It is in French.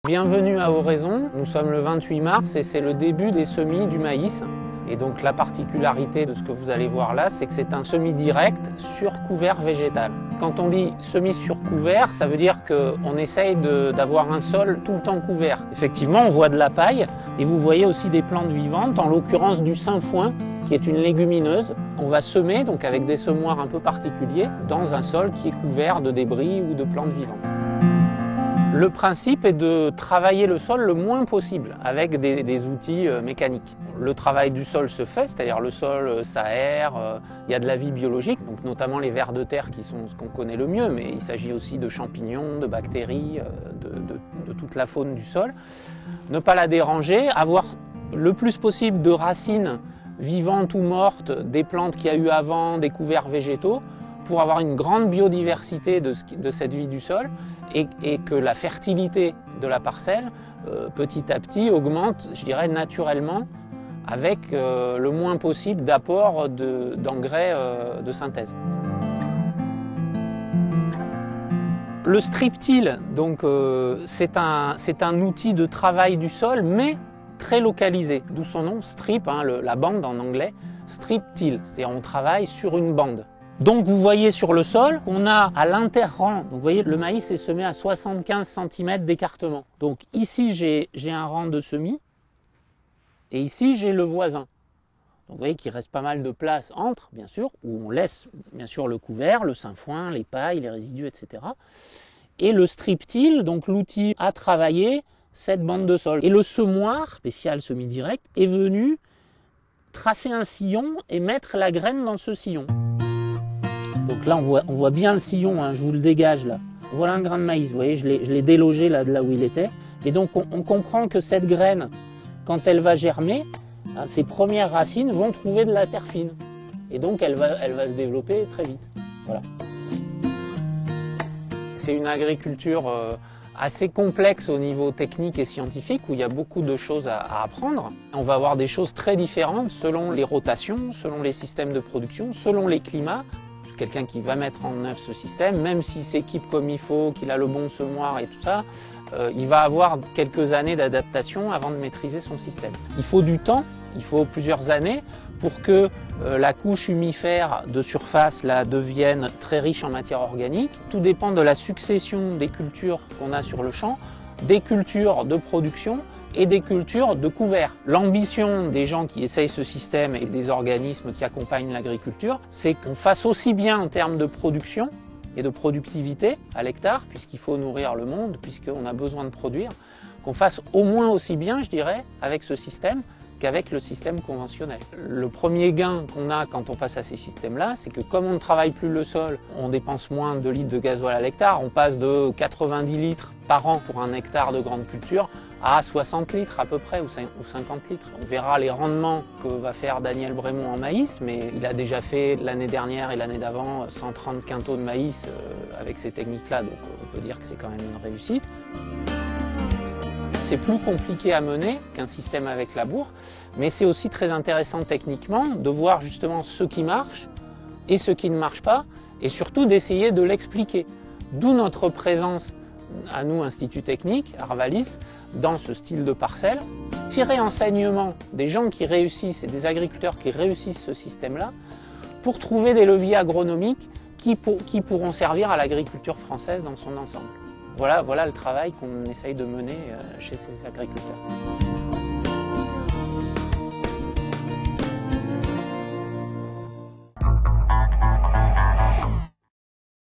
Bienvenue à Oraison, nous sommes le 28 mars et c'est le début des semis du maïs. Et donc la particularité de ce que vous allez voir là, c'est que c'est un semis direct sur couvert végétal. Quand on dit semis sur couvert, ça veut dire qu'on essaye d'avoir un sol tout le temps couvert. Effectivement, on voit de la paille et vous voyez aussi des plantes vivantes, en l'occurrence du sainfoin, qui est une légumineuse. On va semer, donc avec des semoirs un peu particuliers, dans un sol qui est couvert de débris ou de plantes vivantes. Le principe est de travailler le sol le moins possible avec des outils mécaniques. Le travail du sol se fait, c'est-à-dire le sol s'aère, il y a de la vie biologique, donc notamment les vers de terre qui sont ce qu'on connaît le mieux, mais il s'agit aussi de champignons, de bactéries, de toute la faune du sol. Ne pas la déranger, avoir le plus possible de racines vivantes ou mortes, des plantes qu'il y a eu avant, des couverts végétaux, pour avoir une grande biodiversité de cette vie du sol et que la fertilité de la parcelle, petit à petit, augmente, je dirais, naturellement, avec le moins possible d'apport d'engrais de synthèse. Le strip-till, donc, c'est un outil de travail du sol, mais très localisé, d'où son nom, strip, hein, la bande en anglais, strip-till, c'est-à-dire on travaille sur une bande. Donc vous voyez sur le sol qu'on a à l'inter-rang, donc vous voyez le maïs est semé à 75 cm d'écartement. Donc ici j'ai un rang de semis et ici j'ai le voisin. Donc vous voyez qu'il reste pas mal de place entre, bien sûr, où on laisse bien sûr le couvert, le sainfoin, les pailles, les résidus, etc. Et le strip-till, donc l'outil à travailler cette bande de sol. Et le semoir, spécial semi-direct, est venu tracer un sillon et mettre la graine dans ce sillon. Donc là, on voit bien le sillon, hein, je vous le dégage là. Voilà un grain de maïs, vous voyez, je l'ai délogé là, de là où il était. Et donc, on comprend que cette graine, quand elle va germer, hein, ses premières racines vont trouver de la terre fine. Et donc, elle va se développer très vite. Voilà. C'est une agriculture assez complexe au niveau technique et scientifique, où il y a beaucoup de choses à apprendre. On va avoir des choses très différentes selon les rotations, selon les systèmes de production, selon les climats. Quelqu'un qui va mettre en œuvre ce système, même s'il s'équipe comme il faut, qu'il a le bon semoir et tout ça, il va avoir quelques années d'adaptation avant de maîtriser son système. Il faut du temps, il faut plusieurs années pour que la couche humifère de surface là, devienne très riche en matière organique. Tout dépend de la succession des cultures qu'on a sur le champ, des cultures de production et des cultures de couvert. L'ambition des gens qui essayent ce système et des organismes qui accompagnent l'agriculture, c'est qu'on fasse aussi bien en termes de production et de productivité à l'hectare, puisqu'il faut nourrir le monde, puisqu'on a besoin de produire, qu'on fasse au moins aussi bien, je dirais, avec ce système qu'avec le système conventionnel. Le premier gain qu'on a quand on passe à ces systèmes-là, c'est que comme on ne travaille plus le sol, on dépense moins de litres de gasoil à l'hectare, on passe de 90 litres par an pour un hectare de grande culture à 60 litres à peu près, ou 50 litres. On verra les rendements que va faire Daniel Brémond en maïs, mais il a déjà fait l'année dernière et l'année d'avant 130 quintaux de maïs avec ces techniques-là, donc on peut dire que c'est quand même une réussite. C'est plus compliqué à mener qu'un système avec labour, mais c'est aussi très intéressant techniquement de voir justement ce qui marche et ce qui ne marche pas, et surtout d'essayer de l'expliquer. D'où notre présence à nous, Institut Technique, Arvalis, dans ce style de parcelle. Tirer enseignement des gens qui réussissent et des agriculteurs qui réussissent ce système-là pour trouver des leviers agronomiques qui pourront servir à l'agriculture française dans son ensemble. Voilà le travail qu'on essaye de mener chez ces agriculteurs.